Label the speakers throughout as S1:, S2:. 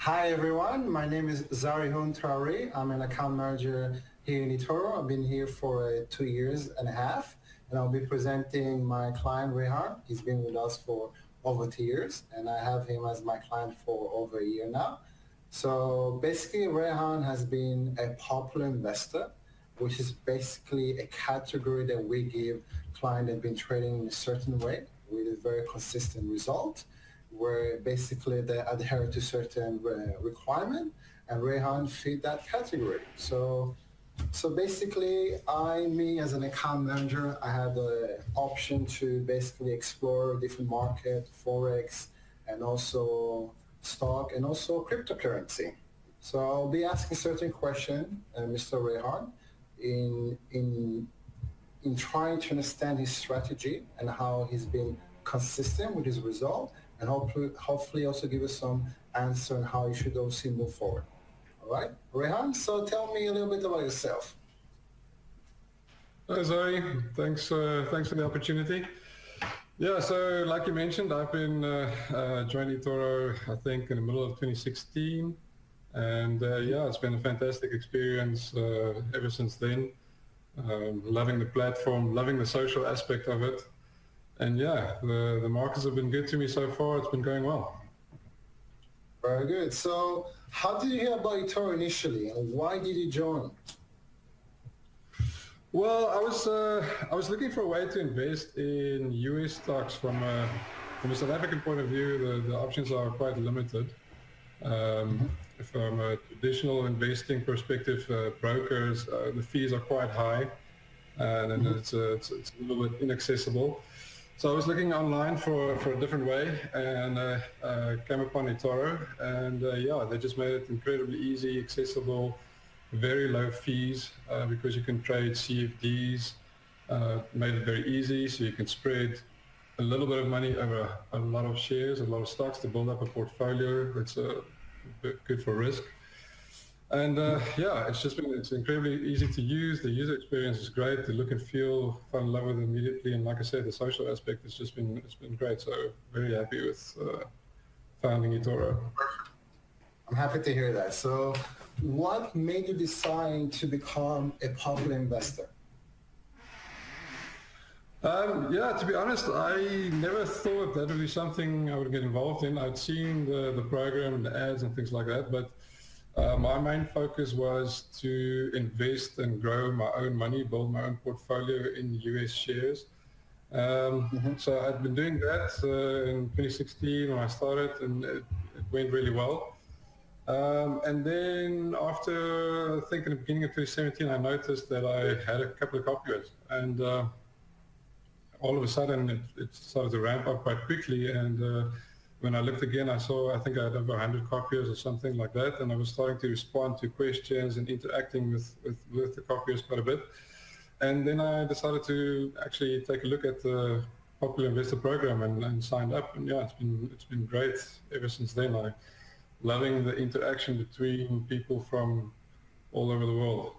S1: Hi everyone, my name is Zarihun Traore. I'm an account manager here in eToro. I've been here for 2.5 years, and I'll be presenting my client Reinhardt. He's been with us for over 2 years, and I have him as my client for over a year now. So basically, Reinhardt has been a popular investor, which is basically a category that we give clients that have been trading in a certain way with a very consistent result, where basically they adhere to certain requirement, and Reinhardt fit that category. So basically, me as an account manager, I have the option to basically explore different market, forex, and also stock, and also cryptocurrency. So I'll be asking certain questions, Mr. Reinhardt, in trying to understand his strategy and how he's been consistent with his result, and hopefully also give us some answer on how you should also move forward. All right, Reinhardt, so tell me a little bit about yourself.
S2: Hi, Zoe. Thanks for the opportunity. Yeah, so like you mentioned, I've been joined eToro, I think, in the middle of 2016. And yeah, it's been a fantastic experience ever since then. Loving the platform, loving the social aspect of it. And yeah, the markets have been good to me so far. It's been going well.
S1: Very good. So how did you hear about eToro initially, and why did you join?
S2: Well, I was looking for a way to invest in US stocks from a South African point of view. The options are quite limited. From a traditional investing perspective, brokers, the fees are quite high, and it's a little bit inaccessible. So I was looking online for a different way, and came upon eToro, and yeah, they just made it incredibly easy, accessible, very low fees, because you can trade CFDs, made it very easy, so you can spread a little bit of money over a lot of shares, a lot of stocks to build up a portfolio that's good for risk. And yeah, it's incredibly easy to use. The user experience is great. The look and feel, fell in love with it immediately. And like I said, the social aspect has it's been great. So very happy with founding eToro.
S1: I'm happy to hear that. So what made you decide to become a popular investor?
S2: Yeah, to be honest, I never thought that would be something I would get involved in. I'd seen the program, the ads and things like that, but my main focus was to invest and grow my own money, build my own portfolio in US shares. So I'd been doing that in 2016 when I started, and it went really well. And then after, I think in the beginning of 2017, I noticed that I had a couple of copiers, and all of a sudden it started to ramp up quite quickly. And when I looked again, I think I had over 100 copiers or something like that, and I was starting to respond to questions and interacting with the copiers quite a bit. And then I decided to actually take a look at the Popular Investor Program and signed up. And yeah, it's been great ever since then. I'm loving the interaction between people from all over the world.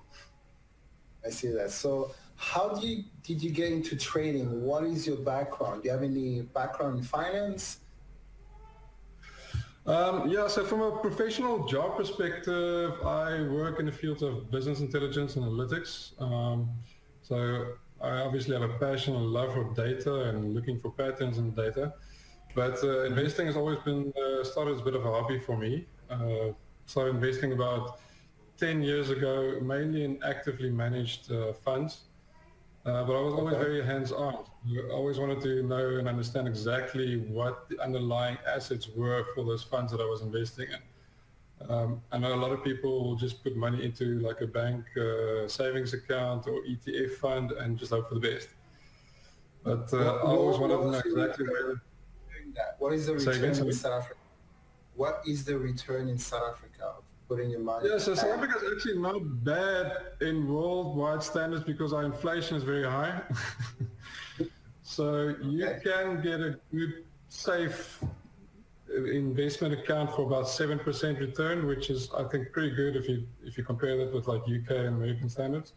S1: I see that. So how did you get into trading? What is your background? Do you have any background in finance?
S2: Yeah, so from a professional job perspective, I work in the fields of business intelligence and analytics. So I obviously have a passion and love for data and looking for patterns in data. But investing has always been started as a bit of a hobby for me. Started investing about 10 years ago, mainly in actively managed funds. But I was always very hands-on. I always wanted to know and understand exactly what the underlying assets were for those funds that I was investing in. I know a lot of people will just put money into like a bank savings account or ETF fund and just hope for the best. But I always wanted to know exactly where.
S1: What is the return in South Africa? What is the return in South Africa of putting your money?
S2: Yeah, so South Africa is actually not bad in worldwide standards because our inflation is very high. So you can get a good, safe investment account for about 7% return, which is, I think, pretty good if you compare that with like UK and American standards.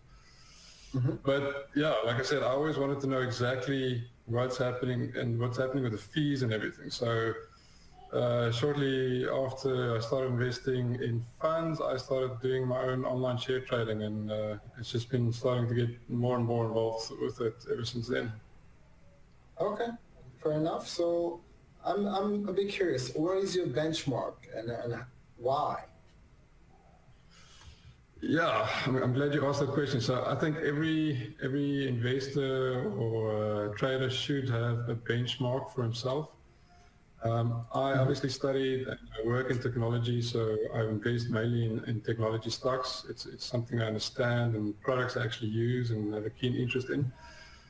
S2: But yeah, like I said, I always wanted to know exactly what's happening and what's happening with the fees and everything. So shortly after I started investing in funds, I started doing my own online share trading, and it's just been starting to get more and more involved with it ever since then.
S1: Okay, fair enough. So I'm a bit curious. What is your benchmark and why?
S2: Yeah, I'm glad you asked that question. So I think every investor or trader should have a benchmark for himself. I obviously studied and I work in technology, so I invest mainly in technology stocks. It's something I understand and products I actually use and have a keen interest in.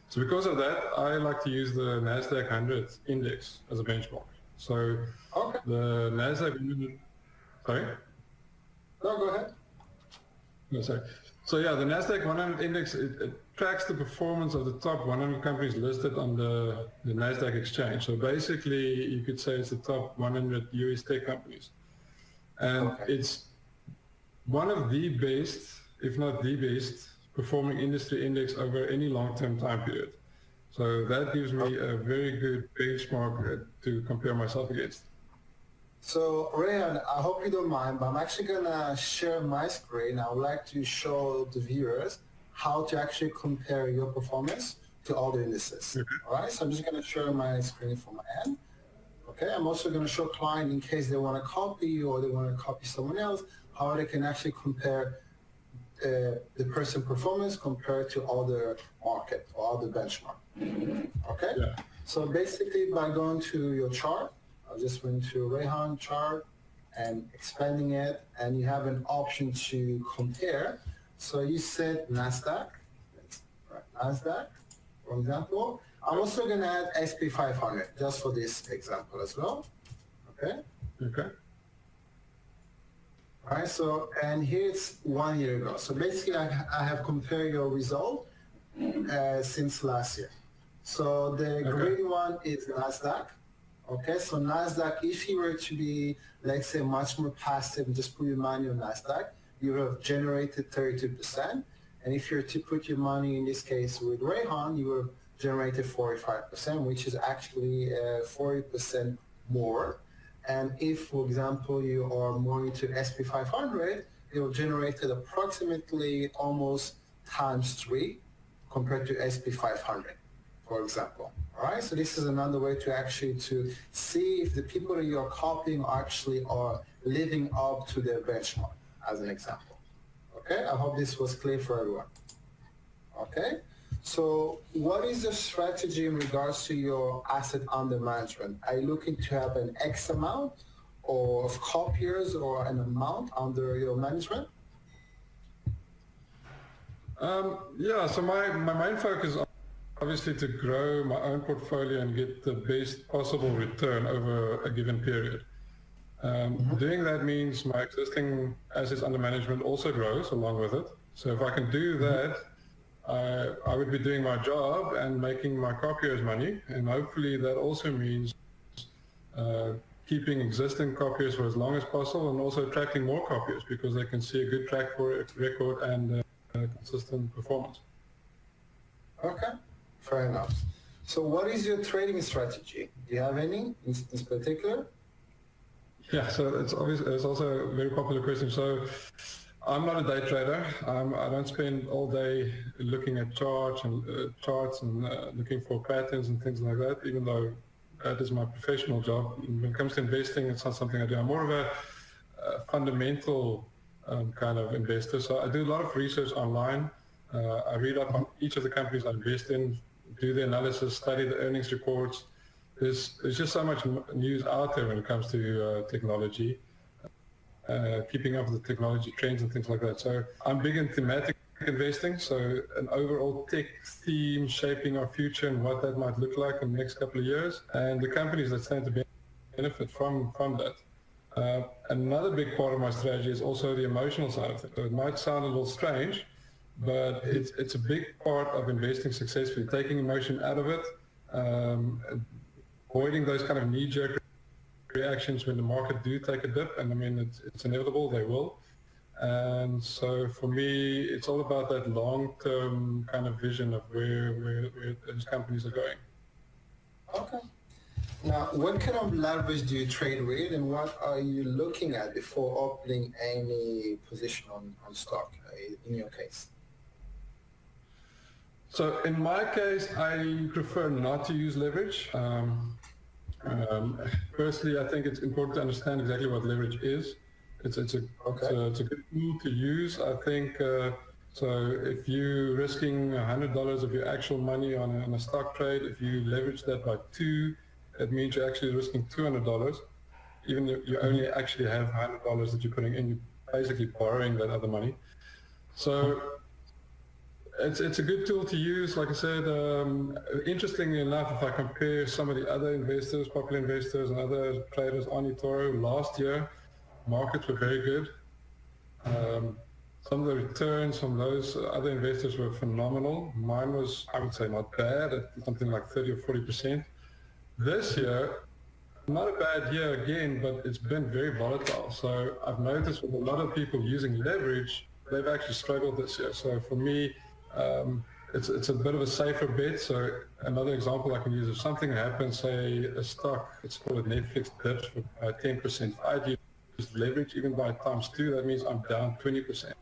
S2: So because of that, I like to use the NASDAQ 100 index as a benchmark. So
S1: Okay.
S2: the NASDAQ, sorry?
S1: No, go ahead.
S2: No, sorry. So yeah, the NASDAQ 100 index, it tracks the performance of the top 100 companies listed on the NASDAQ exchange. So basically, you could say it's the top 100 US tech companies. And it's one of the best, if not the best, performing industry index over any long-term time period. So that gives me a very good benchmark to compare myself against.
S1: So Reinhardt, I hope you don't mind, but I'm actually gonna share my screen. I would like to show the viewers how to actually compare your performance to all the indices. All right, so I'm just gonna share my screen from my end. Okay, I'm also gonna show client in case they wanna copy you or they wanna copy someone else, how they can actually compare the person performance compared to other market or other benchmark. Okay, so basically by going to your chart, I just went to Reinhardt chart and expanding it, and you have an option to compare. So you said NASDAQ, NASDAQ, for example. I'm also going to add SP 500 just for this example as well. Okay.
S2: Okay.
S1: All right. So, and here it's 1 year ago. So basically, I have compared your result since last year. So the green one is NASDAQ. Okay, so NASDAQ, if you were to be, let's say, much more passive and just put your money on NASDAQ, you would have generated 32%. And if you were to put your money, in this case with Reinhardt, you would have generated 45%, which is actually 40% more. And if, for example, you are more into SP 500, it will generate approximately almost ×3 compared to SP 500, for example. All right, so this is another way to actually to see if the people that you're copying actually are living up to their benchmark, as an example. Okay, I hope this was clear for everyone. Okay, so what is the strategy in regards to your asset under management? Are you looking to have an X amount of copiers or an amount under your management?
S2: Yeah, so my main focus is obviously to grow my own portfolio and get the best possible return over a given period. Doing that means my existing assets under management also grows along with it. So if I can do that, I would be doing my job and making my copiers money. And hopefully that also means keeping existing copiers for as long as possible and also attracting more copiers because they can see a good track record and consistent performance.
S1: Okay. Fair enough. So what is your trading strategy? Do you have any in particular?
S2: Yeah, so it's also a very popular question. So I'm not a day trader. I don't spend all day looking at charts and looking for patterns and things like that, even though that is my professional job. When it comes to investing, it's not something I do. I'm more of a fundamental kind of investor. So I do a lot of research online. I read up on each of the companies I invest in, do the analysis, study the earnings reports. There's just so much news out there when it comes to technology, keeping up with the technology trends and things like that. So I'm big in thematic investing, so an overall tech theme shaping our future and what that might look like in the next couple of years, and the companies that stand to benefit from that. Another big part of my strategy is also the emotional side of it. So it might sound a little strange, but it's a big part of investing successfully, taking emotion out of it, avoiding those kind of knee-jerk reactions when the market do take a dip, and I mean it's inevitable, they will. And so for me, it's all about that long-term kind of vision of where those companies are going.
S1: Okay. Now, what kind of leverage do you trade with, and what are you looking at before opening any position on stock, in your case?
S2: So in my case, I prefer not to use leverage. Personally, I think it's important to understand exactly what leverage is. It's a good tool to use. I think so. If you're risking $100 of your actual money on a stock trade, if you leverage that by 2, it means you're actually risking $200. Even if you only actually have $100 that you're putting in, you're basically borrowing that other money. So it's a good tool to use. Like I said, interestingly enough, if I compare some of the other investors, popular investors and other traders on eToro last year, markets were very good. Some of the returns from those other investors were phenomenal. Mine was, I would say, not bad, at something like 30 or 40%. This year, not a bad year again, but it's been very volatile. So I've noticed with a lot of people using leverage, they've actually struggled this year. So for me, it's a bit of a safer bet. So another example I can use, if something happens, say a stock, let's call it Netflix dips for 10%. If I use leverage even by ×2, that means I'm down 20%.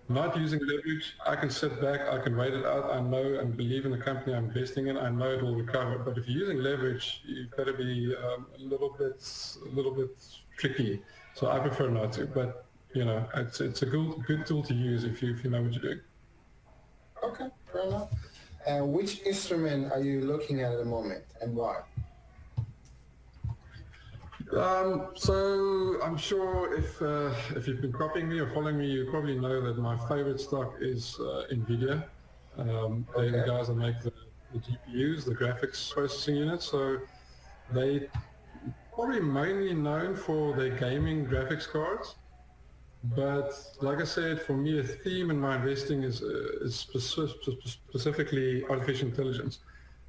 S2: Not using leverage, I can sit back, I can wait it out. I know and believe in the company I'm investing in. I know it will recover. But if you're using leverage, you've got to be a little bit tricky. So I prefer not to. But you know, it's a good tool to use if you know what you're doing.
S1: Okay, fair enough. And which instrument are you looking at the moment, and why?
S2: So I'm sure if you've been copying me or following me, you probably know that my favorite stock is NVIDIA. They're the guys that make the GPUs, the graphics processing units. So they probably mainly known for their gaming graphics cards. But like I said, for me, a theme in my investing is specifically artificial intelligence.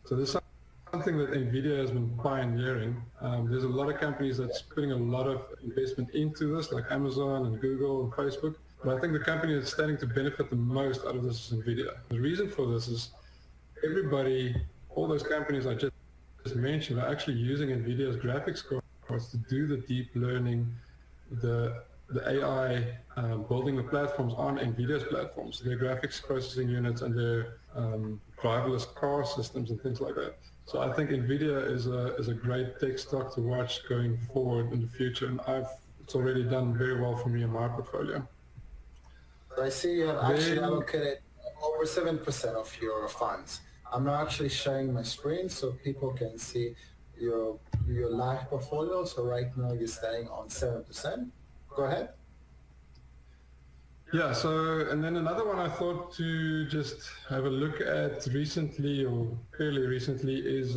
S2: So there's something that NVIDIA has been pioneering. There's a lot of companies that's putting a lot of investment into this, like Amazon and Google and Facebook. But I think the company that's starting to benefit the most out of this is NVIDIA. The reason for this is everybody, all those companies I just mentioned, are actually using NVIDIA's graphics cards to do the deep learning, the AI, building the platforms on NVIDIA's platforms, their graphics processing units and their driverless car systems and things like that. So I think NVIDIA is a great tech stock to watch going forward in the future, and it's already done very well for me in my portfolio.
S1: So I see you have actually allocated over 7% of your funds. I'm not actually sharing my screen so people can see your live portfolio. So right now you're staying on 7%. Go ahead.
S2: Yeah, so, and then another one I thought to just have a look at recently, or fairly recently, is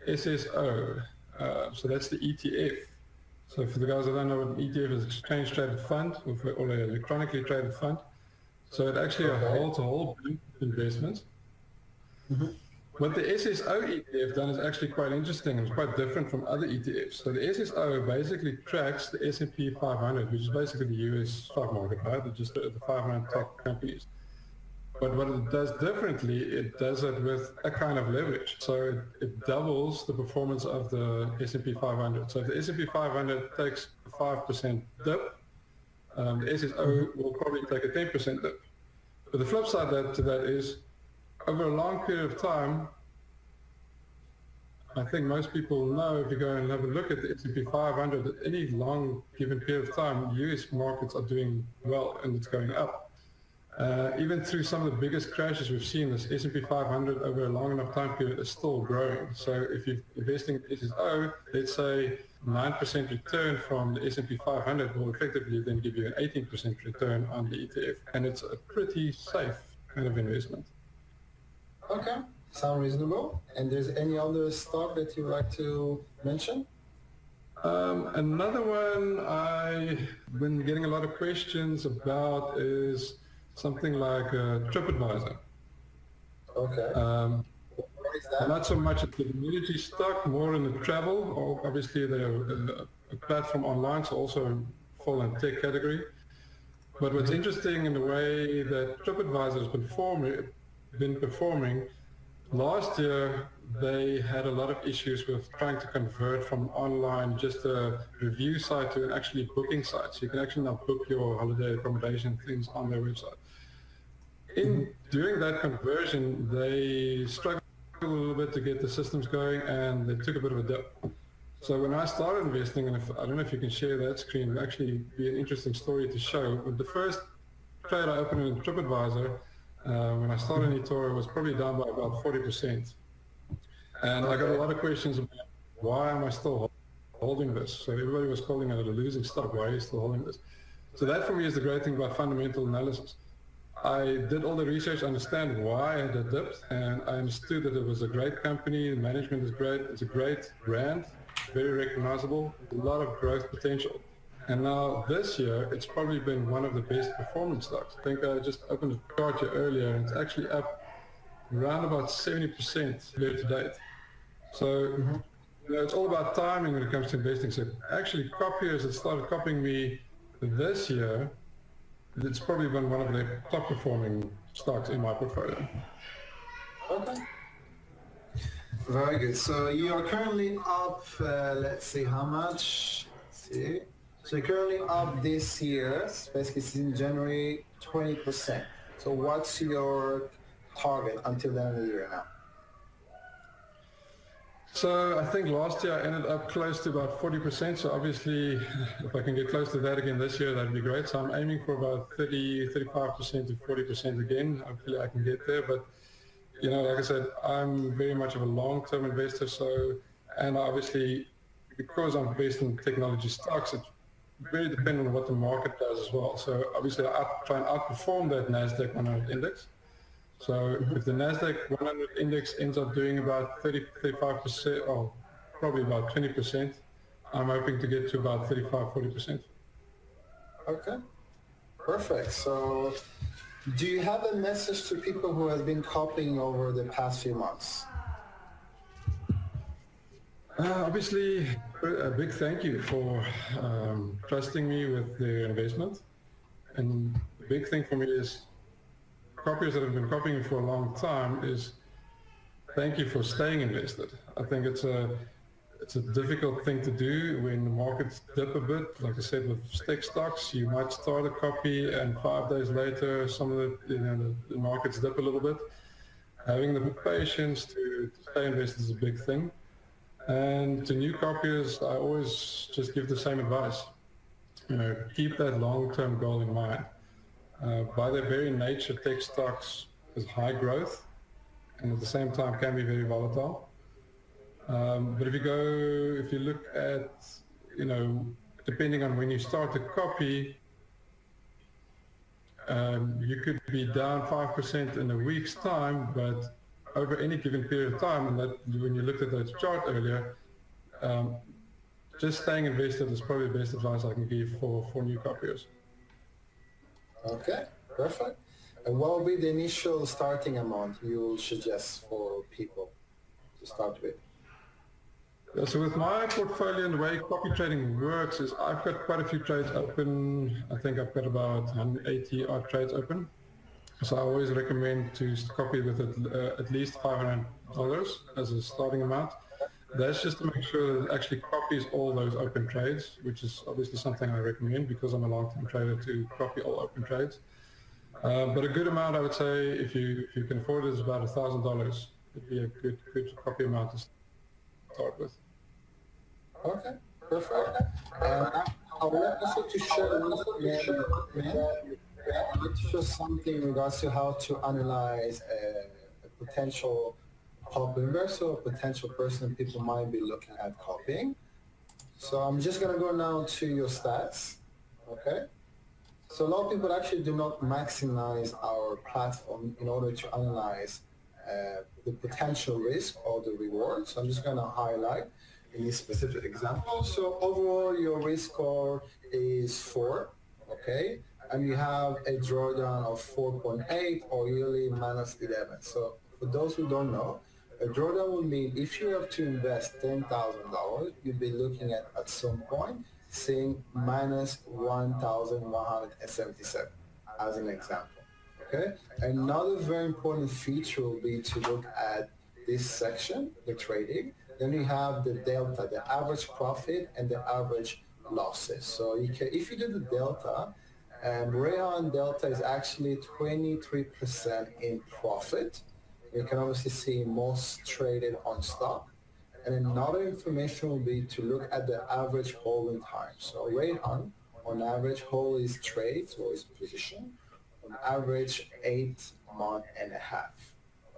S2: SSO. So that's the ETF. So for the guys that don't know what an ETF is, exchange traded fund, or an electronically traded fund. So it actually holds a whole bunch of investments. What the SSO ETF done is actually quite interesting and it's quite different from other ETFs. So the SSO basically tracks the S&P 500, which is basically the US stock market, right? It's just the 500 top companies. But what it does differently, it does it with a kind of leverage. So it doubles the performance of the S&P 500. So if the S&P 500 takes a 5% dip, the SSO will probably take a 10% dip. But the flip side to that is, over a long period of time, I think most people know, if you go and have a look at the S&P 500, at any long given period of time, US markets are doing well and it's going up. Even through some of the biggest crashes we've seen, this S&P 500 over a long enough time period is still growing. So if you're investing in SSO, let's say 9% return from the S&P 500 will effectively then give you an 18% return on the ETF. And it's a pretty safe kind of investment.
S1: Okay, sound reasonable. And there's any other stock that you'd like to mention?
S2: Another one I've been getting a lot of questions about is something like TripAdvisor.
S1: Okay. What is that?
S2: Not so much a technology stock, more in the travel, or obviously they're a platform online, so also fall in tech category. But what's interesting in the way that TripAdvisor has been performing, last year they had a lot of issues with trying to convert from online just a review site to an actually booking site. So you can actually now book your holiday accommodation things on their website. In doing that conversion, they struggled a little bit to get the systems going, and they took a bit of a dip. So when I started investing, and I don't know if you can share that screen, it would actually be an interesting story to show. With the first trade I opened in TripAdvisor, when I started in eToro, it was probably down by about 40%. And I got a lot of questions about why am I still holding this? So everybody was calling it a losing stock. Why are you still holding this? So that for me is the great thing about fundamental analysis. I did all the research, understand why it had dipped, and I understood that it was a great company, the management is great, it's a great brand, very recognizable, a lot of growth potential. And now this year, it's probably been one of the best performing stocks. I think I just opened the chart here earlier, and it's actually up around about 70% year to date. So it's all about timing when it comes to investing. So actually copiers that started copying me this year, it's probably been one of the top performing stocks in my portfolio.
S1: Okay. Very good. So you are currently up, let's see how much. Let's see. So you're currently up this year, basically since January, 20%. So what's your target until the end of the year now?
S2: So I think last year I ended up close to about 40%. So obviously, if I can get close to that again this year, that'd be great. So I'm aiming for about 35% to 40% again. Hopefully I can get there. But, you know, like I said, I'm very much of a long-term investor. So, and obviously, because I'm based in technology stocks, it's very dependent on what the market does as well. So obviously I try and outperform that NASDAQ 100 index. So if the NASDAQ 100 index ends up doing about 35%, or probably about 20%, I'm hoping to get to about 35-40%.
S1: Okay, perfect. So do you have a message to people who have been copying over the past few months?
S2: Obviously, a big thank you for trusting me with their investment. And the big thing for me is copiers that have been copying for a long time is thank you for staying invested. I think it's a difficult thing to do when the markets dip a bit. Like I said, with tech stocks, you might start a copy and 5 days later, some of the markets dip a little bit. Having the patience to stay invested is a big thing. And to new copiers, I always just give the same advice. You know, keep that long-term goal in mind. By their very nature, tech stocks is high growth and at the same time can be very volatile. But if you look at, you know, depending on when you start to copy, you could be down 5% in a week's time, but over any given period of time, and that when you looked at that chart earlier, just staying invested is probably the best advice I can give for new copiers.
S1: Okay, perfect. And what will be the initial starting amount you will suggest for people to start with?
S2: So with my portfolio and the way copy trading works is I've got quite a few trades open. I think I've got about 180 odd trades open. So I always recommend to copy with at least $500 as a starting amount. That's just to make sure that it actually copies all those open trades, which is obviously something I recommend because I'm a long-term trader to copy all open trades. But a good amount, I would say, if you can afford it, is about $1,000. It'd be a good copy amount to start with.
S1: Okay, perfect. I would like also to share something in regards to how to analyze a potential copy investor or potential person people might be looking at copying. So I'm just going to go now to your stats. Okay. So a lot of people actually do not maximize our platform in order to analyze the potential risk or the reward. So I'm just going to highlight any specific example. So overall, your risk score is 4. Okay. And you have a drawdown of 4.8 or yearly -11. So for those who don't know, a drawdown would mean if you have to invest $10,000, you'd be looking at some point seeing -1,177 as an example. Okay. Another very important feature will be to look at this section, the trading. Then you have the delta, the average profit and the average losses. So if you do the delta, Reinhardt delta is actually 23% in profit. You can obviously see most traded on stock. And another information will be to look at the average holding time. So Reinhardt, on average, hold his trades or his position on average 8.5 months.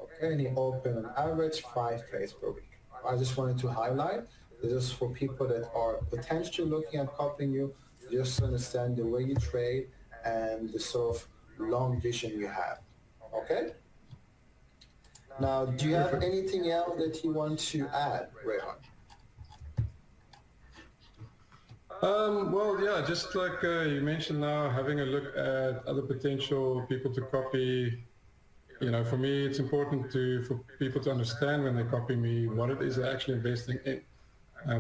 S1: Okay, and he opened on average 5 trades per week. I just wanted to highlight this is for people that are potentially looking at copying you, just to understand the way you trade and the sort of long vision you have. Okay? Now, do you have anything else that you want to add, Reinhardt?
S2: Well, yeah, just like you mentioned now, having a look at other potential people to copy. You know, for me, it's important for people to understand when they copy me what it is they're actually investing in.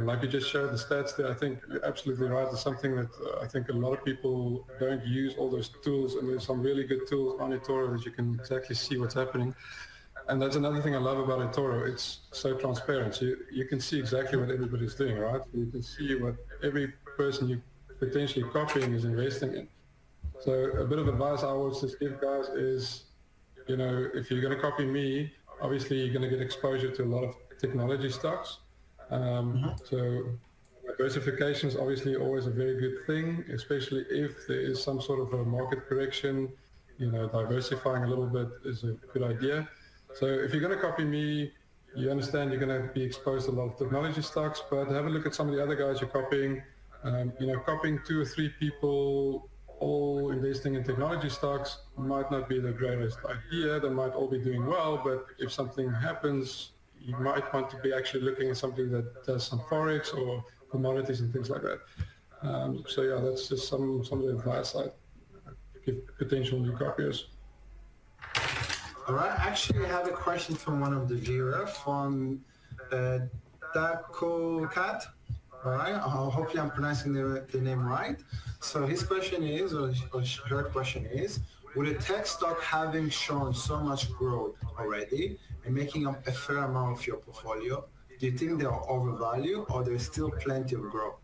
S2: Like you just showed the stats there, I think you're absolutely right. It's something that I think a lot of people don't use all those tools, and there's some really good tools on eToro that you can exactly see what's happening. And that's another thing I love about eToro. It's so transparent. So you can see exactly what everybody's doing, right? You can see what every person you potentially copying is investing in. So a bit of advice I would just give guys is, you know, if you're going to copy me, obviously you're going to get exposure to a lot of technology stocks. So diversification is obviously always a very good thing, especially if there is some sort of a market correction. You know, diversifying a little bit is a good idea. So if you're going to copy me, you understand you're going to be exposed to a lot of technology stocks, but have a look at some of the other guys you're copying. You know, copying 2 or 3 people all investing in technology stocks might not be the greatest idea. They might all be doing well, but if something happens, you might want to be actually looking at something that does some forex or commodities and things like that. So yeah, that's just some of the advice I give potential new copiers.
S1: All right, actually I have a question from one of the viewers from Dakokat. All right, hopefully I'm pronouncing the name right. So his question is, or her question is, with a tech stock having shown so much growth already and making up a fair amount of your portfolio, do you think they are overvalued or there's still plenty of growth,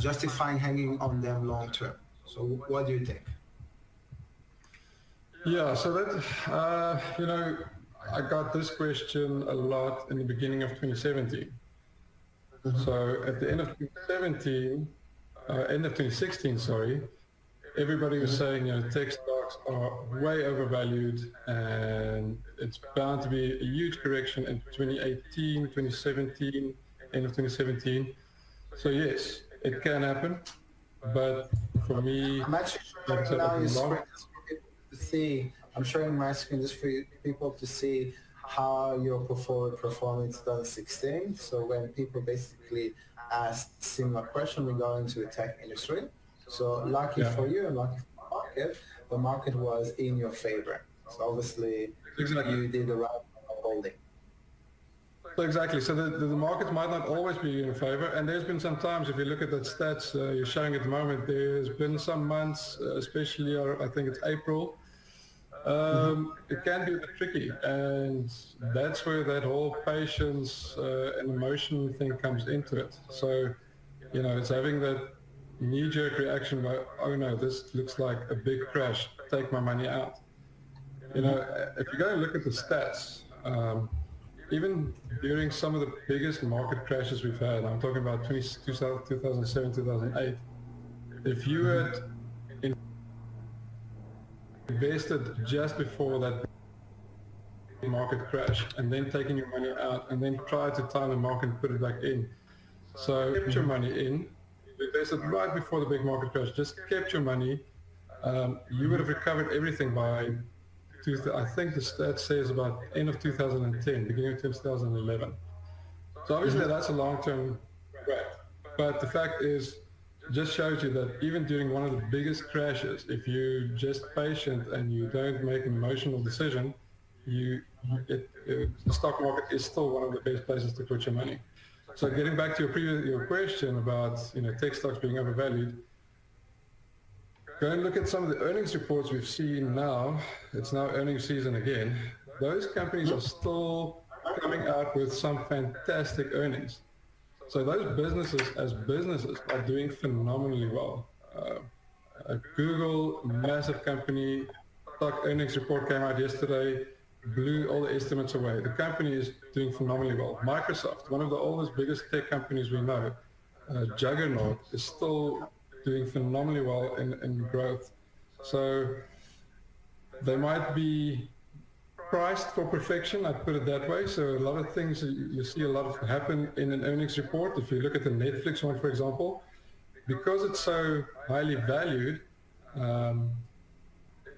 S1: justifying hanging on them long term? So what do you think?
S2: Yeah, so that, you know, I got this question a lot in the beginning of 2017. So at the end of 2016, sorry, everybody was saying, you know, tech stocks are way overvalued and it's bound to be a huge correction in 2018, 2017, end of 2017. So yes, it can happen, but for me,
S1: I'm actually showing now your screen to see. I'm showing my screen just for people to see how your portfolio performed in 2016. So when people basically asked similar question regarding to the tech industry. So lucky for you and lucky for the market was in your favor. So obviously you did the right holding.
S2: So exactly. So the market might not always be in your favor. And there's been some times, if you look at that stats you're showing at the moment, there's been some months, especially I think it's April, it can be a bit tricky, and that's where that whole patience and emotion thing comes into it. So, you know, it's having that knee-jerk reaction by, oh no, this looks like a big crash, take my money out. You know, if you go and look at the stats, even during some of the biggest market crashes we've had, I'm talking about 2007, 2008, if you had invested just before that market crash and then taking your money out and then try to time the market and put it back in. So kept your money in, invested right before the big market crash, just kept your money, you would have recovered everything by, I think the stat says about end of 2010, beginning of 2011. So obviously that's a long-term threat, but the fact is, just shows you that even during one of the biggest crashes, if you're just patient and you don't make an emotional decision, the stock market is still one of the best places to put your money. So getting back to your question about, you know, tech stocks being overvalued, go and look at some of the earnings reports we've seen now. It's now earnings season again. Those companies are still coming out with some fantastic earnings. So those businesses as businesses are doing phenomenally well. Google, massive company, stock earnings report came out yesterday, blew all the estimates away. The company is doing phenomenally well. Microsoft, one of the oldest, biggest tech companies we know, juggernaut, is still doing phenomenally well in growth. So they might be priced for perfection, I'd put it that way. So a lot of things you see a lot of happen in an earnings report. If you look at the Netflix one, for example, because it's so highly valued,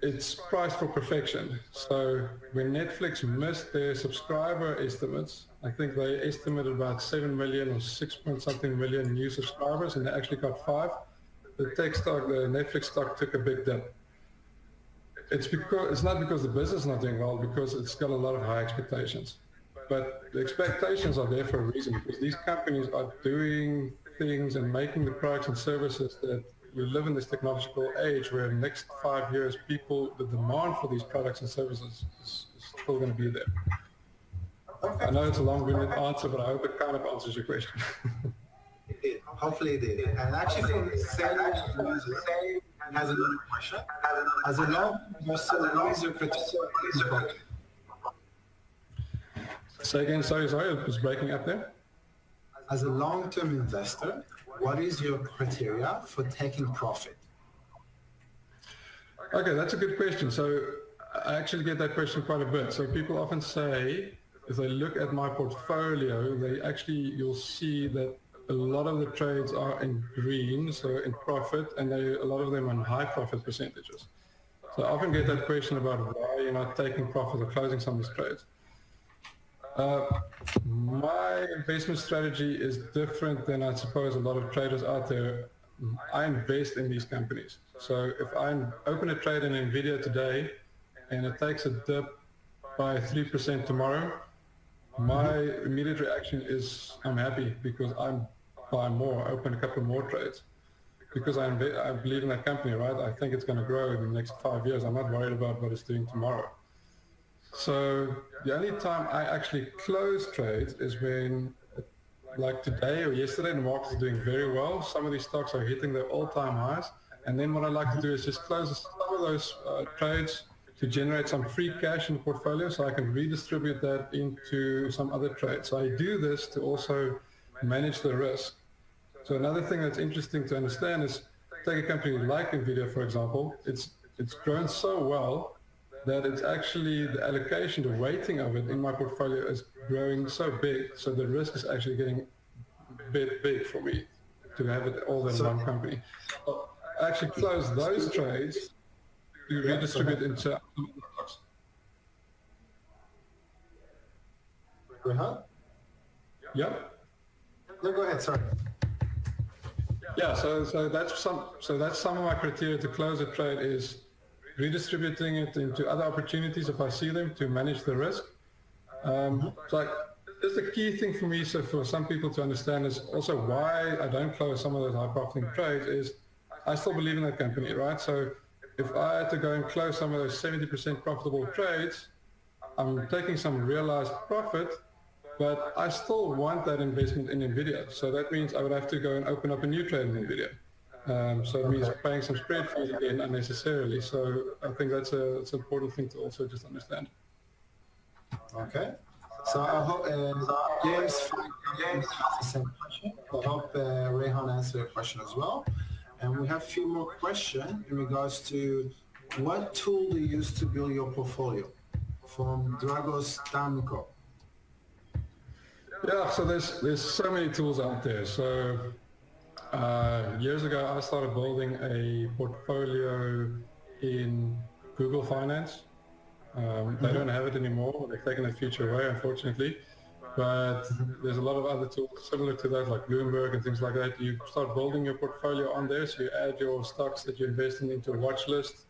S2: it's priced for perfection. So when Netflix missed their subscriber estimates, I think they estimated about 7 million or 6 point something million new subscribers, and they actually got 5. The Netflix stock took a big dip. It's not because the business is not doing well, because it's got a lot of high expectations. But the expectations are there for a reason, because these companies are doing things and making the products and services that we live in this technological age where in the next 5 years, the demand for these products and services is still going to be there. I know it's a long-winded answer, but I hope it kind of answers your question.
S1: It did. Hopefully it did. And actually from the same user has another question. As a long user criteria.
S2: Say again, sorry, it was breaking up there.
S1: As a long-term investor, what is your criteria for taking profit?
S2: Okay, that's a good question. So I actually get that question quite a bit. So people often say, if they look at my portfolio, you'll see that a lot of the trades are in green, so in profit, and a lot of them on high profit percentages. So I often get that question about why you're not taking profit or closing some of these trades. My investment strategy is different than I suppose a lot of traders out there. I invest in these companies. So if I open a trade in NVIDIA today and it takes a dip by 3% tomorrow, my immediate reaction is I'm happy, because I'm buy more, open a couple more trades, because I believe in that company, right? I think it's going to grow in the next 5 years. I'm not worried about what it's doing tomorrow. So the only time I actually close trades is when, like today or yesterday, the market is doing very well. Some of these stocks are hitting their all-time highs. And then what I like to do is just close some of those trades to generate some free cash in the portfolio, so I can redistribute that into some other trades. So I do this to also manage the risk. So another thing that's interesting to understand is, take a company like NVIDIA, for example. It's grown so well that it's actually the allocation, the weighting of it in my portfolio is growing so big. So the risk is actually getting a bit big for me to have it all in one company. So I actually close those trades to redistribute into other stocks. Yeah.
S1: No, go ahead. Sorry.
S2: Yeah. So that's some of my criteria to close a trade is redistributing it into other opportunities if I see them, to manage the risk. So that's the key thing for me. So for some people to understand is also why I don't close some of those high profiting trades is I still believe in that company, right? So if I had to go and close some of those 70% profitable trades, I'm taking some realized profit, but I still want that investment in NVIDIA. So that means I would have to go and open up a new trade in NVIDIA. So it means paying some spread fees again unnecessarily. So I think that's an important thing to also just understand.
S1: Okay. So I hope James has the same question. I hope Reinhardt answered your question as well. And we have a few more questions in regards to what tool do you use to build your portfolio, from Dragos Stanko.
S2: Yeah, so there's so many tools out there. So years ago, I started building a portfolio in Google Finance. They don't have it anymore. They've taken that feature away, unfortunately. But there's a lot of other tools similar to that, like Bloomberg and things like that. You start building your portfolio on there, so you add your stocks that you're investing into a watch list.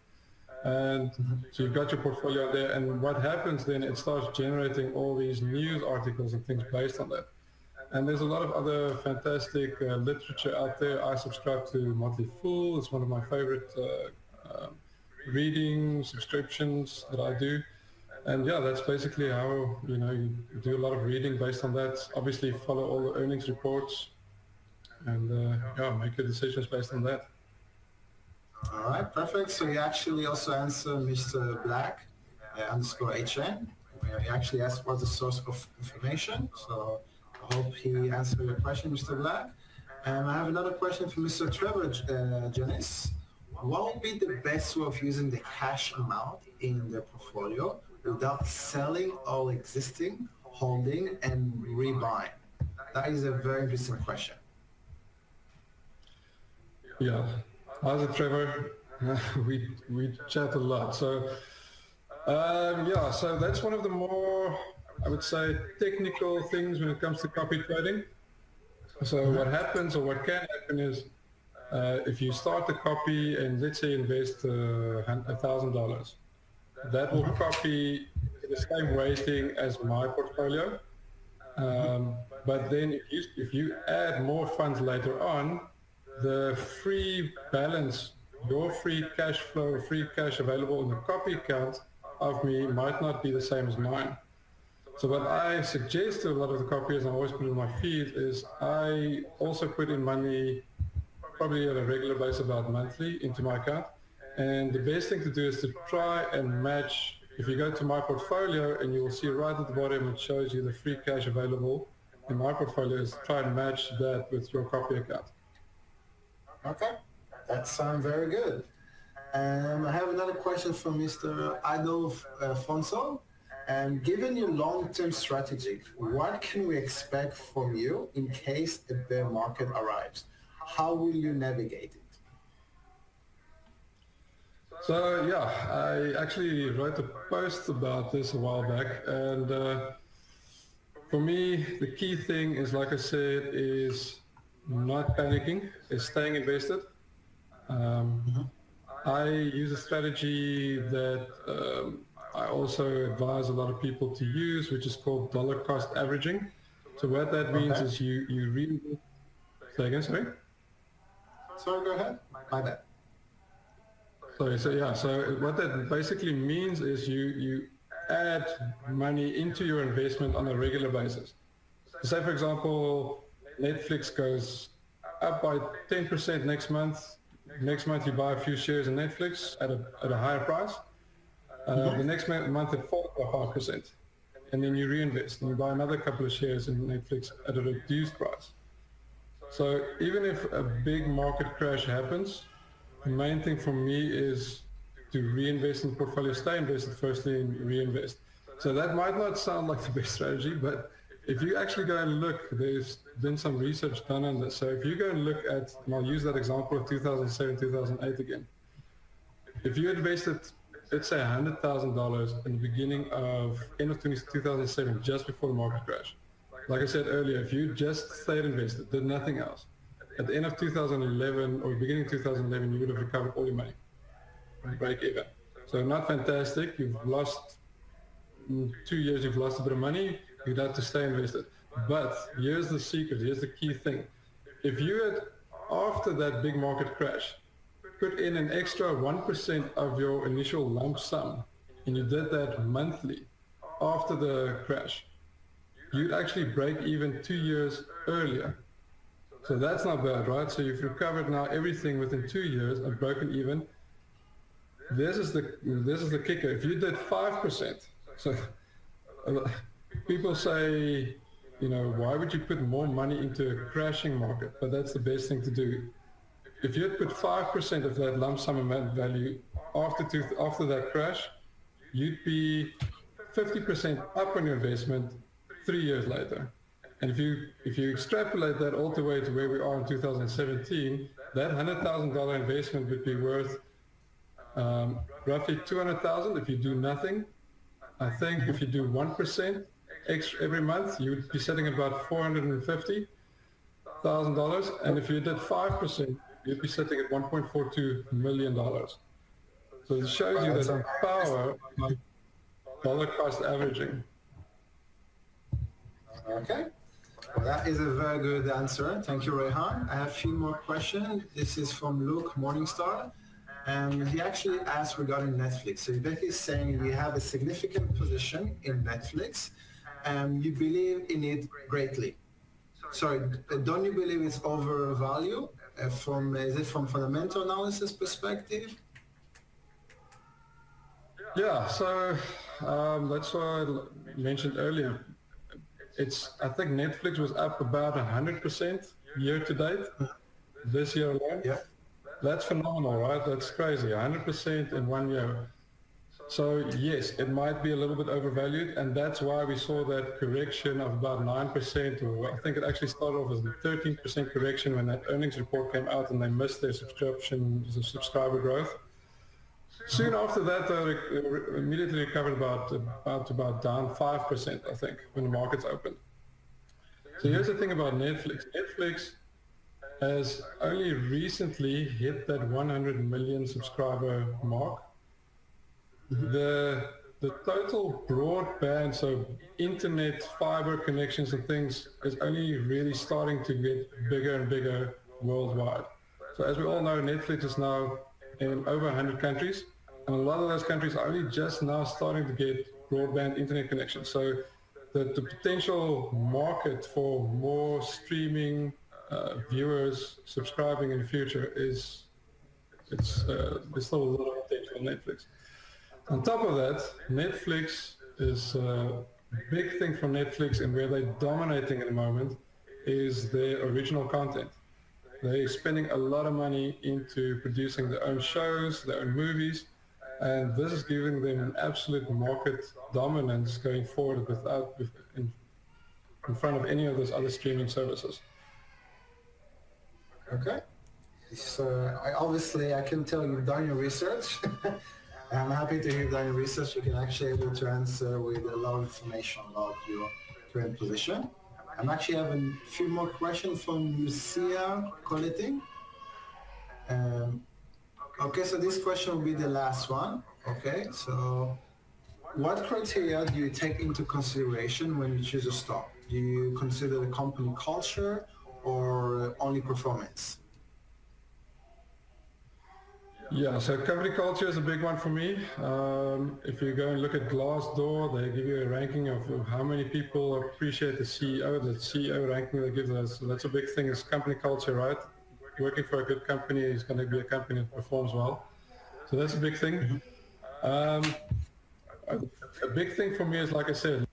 S2: And so you've got your portfolio there, and what happens then, it starts generating all these news articles and things based on that. And there's a lot of other fantastic literature out there. I subscribe to Motley Fool. It's one of my favorite reading subscriptions that I do. And yeah, that's basically how, you do a lot of reading based on that. Obviously follow all the earnings reports and yeah, make your decisions based on that.
S1: All right, perfect. So you actually also answer Mr. Black underscore HN. He actually asked what's the source of information. So I hope he answered your question, Mr. Black. And I have another question for Mr. Trevor Janice. What would be the best way of using the cash amount in the portfolio without selling all existing, holding, and rebuying? That is a very interesting question.
S2: Yeah. How's it, Trevor? we chat a lot. So yeah, so that's one of the more, I would say, technical things when it comes to copy trading. So what happens, or what can happen, is if you start the copy and let's say invest $1,000, that will copy the same weighting as my portfolio. But then if you add more funds later on, the free balance, your free cash flow, free cash available in the copy account of me might not be the same as mine. So what I suggest to a lot of the copiers, and I always put in my feed, is I also put in money probably on a regular basis, about monthly, into my account. And the best thing to do is to try and match. If you go to my portfolio, and you will see right at the bottom, it shows you the free cash available in my portfolio, is try and match that with your copy account.
S1: Okay, that sounds very good. I have another question from Mr. Adolf Fonso. Given your long-term strategy, what can we expect from you in case a bear market arrives? How will you navigate it?
S2: So yeah, I actually wrote a post about this a while back, and for me, the key thing is, like I said, is not panicking, is staying invested. I use a strategy that I also advise a lot of people to use, which is called dollar cost averaging. So what that means is you really... Say again, sorry?
S1: Sorry, go ahead. My bad.
S2: Sorry, so yeah, so what that basically means is you add money into your investment on a regular basis. So say, for example, Netflix goes up by 10% next month. Next month you buy a few shares in Netflix at a higher price. The next month it falls by 5%. And then you reinvest and you buy another couple of shares in Netflix at a reduced price. So even if a big market crash happens, the main thing for me is to reinvest in the portfolio, stay invested firstly and reinvest. So that might not sound like the best strategy, but if you actually go and look, there's been some research done on this. So if you go and look at, and I'll use that example of 2007, 2008 again. If you invested, let's say $100,000 in the beginning of, end of 2007, just before the market crash. Like I said earlier, if you just stayed invested, did nothing else, at the end of 2011 or beginning of 2011, you would have recovered all your money, break even. So not fantastic. You've lost 2 years, you've lost a bit of money. You'd have to stay invested. But here's the secret, here's the key thing. If you had, after that big market crash, put in an extra 1% of your initial lump sum, and you did that monthly after the crash, you'd actually break even 2 years earlier. So that's not bad, right? So you've recovered now everything within 2 years and broken even. This is the kicker. If you did 5%, so people say, you know, why would you put more money into a crashing market? But that's the best thing to do. If you had put 5% of that lump sum amount value after that crash, you'd be 50% up on your investment 3 years later. And if you extrapolate that all the way to where we are in 2017, that $100,000 investment would be worth roughly $200,000 if you do nothing. I think if you do 1% extra every month, you would be sitting at about $450,000. And if you did 5%, you'd be sitting at $1.42 million. So it shows you the power of dollar cost averaging.
S1: Okay. Well, that is a very good answer. Thank you, Reinhardt. I have a few more questions. This is from Luke Morningstar. And he actually asked regarding Netflix. So basically saying you have a significant position in Netflix and you believe in it greatly. Sorry, don't you believe it's overvalued? Is it from fundamental analysis perspective?
S2: Yeah, so that's what I mentioned earlier. I think Netflix was up about 100% year to date this year alone.
S1: Yeah.
S2: That's phenomenal, right? That's crazy, 100% in 1 year. So yes, it might be a little bit overvalued, and that's why we saw that correction of about 9%, or I think it actually started off as a 13% correction when that earnings report came out and they missed their subscriber growth. Soon after that, they immediately recovered about down 5%, I think, when the markets opened. So here's the thing about Netflix. Netflix has only recently hit that 100 million subscriber mark. The total broadband, so internet, fiber connections and things, is only really starting to get bigger and bigger worldwide. So as we all know, Netflix is now in over 100 countries, and a lot of those countries are only just now starting to get broadband internet connections. So the potential market for more streaming viewers subscribing in the future there's still a lot of potential on Netflix. On top of that, Netflix is a big thing for Netflix, and where they're dominating at the moment is their original content. They're spending a lot of money into producing their own shows, their own movies, and this is giving them an absolute market dominance going forward in front of any of those other streaming services.
S1: Okay. So obviously I can tell you've done your research. I'm happy to hear you've done your research. You can actually able to answer with a lot of information about your current position. I'm actually having a few more questions from Lucia Coetzee. Okay, so this question will be the last one. Okay, so what criteria do you take into consideration when you choose a stock? Do you consider the company culture or only performance?
S2: Yeah, so company culture is a big one for me. If you go and look at Glassdoor, they give you a ranking of how many people appreciate the CEO ranking they give us. So that's a big thing, is company culture, right? Working for a good company is going to be a company that performs well. So that's a big thing. A big thing for me is, like I said,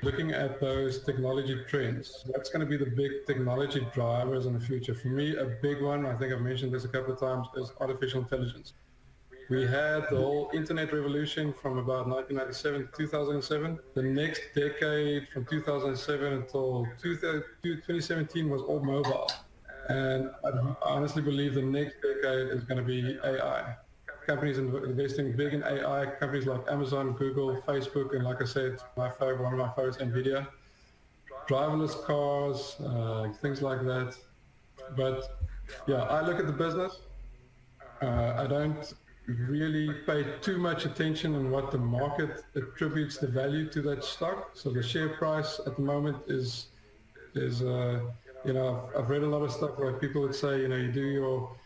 S2: looking at those technology trends. That's going to be the big technology drivers in the future. For me, a big one, I think I've mentioned this a couple of times, is artificial intelligence. We had the whole internet revolution from about 1997 to 2007. The next decade, from 2007 until 2017, was all mobile. And I honestly believe the next decade is going to be AI. Companies investing big in AI, companies like Amazon, Google, Facebook, and like I said, one of my favorites, NVIDIA. Driverless cars, things like that. But yeah, I look at the business. I don't really pay too much attention on what the market attributes the value to that stock. So the share price at the moment is I've read a lot of stuff where people would say, you do your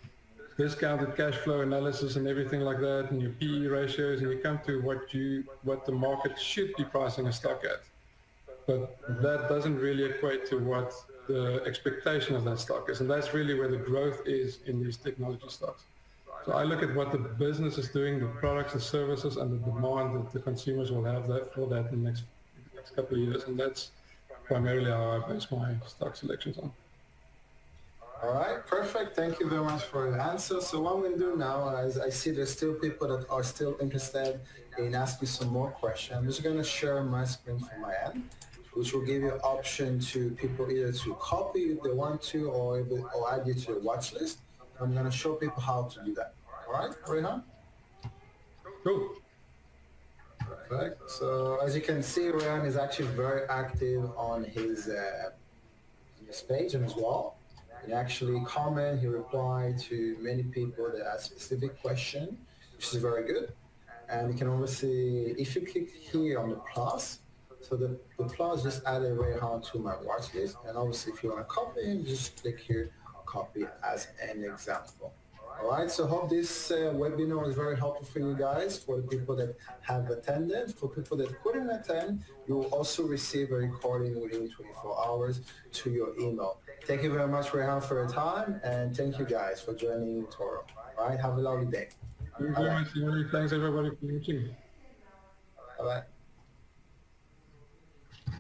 S2: discounted cash flow analysis and everything like that, and your PE ratios, and you come to what the market should be pricing a stock at. But that doesn't really equate to what the expectation of that stock is, and that's really where the growth is in these technology stocks. So I look at what the business is doing, the products and services, and the demand that the consumers will have for that in the next couple of years, and that's primarily how I base my stock selections on.
S1: All right, perfect. Thank you very much for your answer. So what I'm going to do now, as I see there's still people that are still interested in asking some more questions, I'm just going to share my screen from my end, which will give you an option to people either to copy if they want to, or add you to your watch list. I'm going to show people how to do that. All right, Reinhardt?
S2: Cool.
S1: Perfect. So as you can see, Reinhardt is actually very active on his page and his wall. He actually comment, he replied to many people that ask specific question, which is very good. And you can obviously, if you click here on the plus, so the plus just added Reinhardt to my watch list. And obviously if you want to copy him, just click here, copy as an example. All All right, so hope this webinar was very helpful for you guys. For the people that have attended, for people that couldn't attend, you will also receive a recording within 24 hours to your email. Thank you very much, Reinhardt, for your time, and thank you guys for joining eToro. All right, have a lovely day.
S2: Thank you very much, Henry. Thanks everybody for watching.
S1: Bye-bye.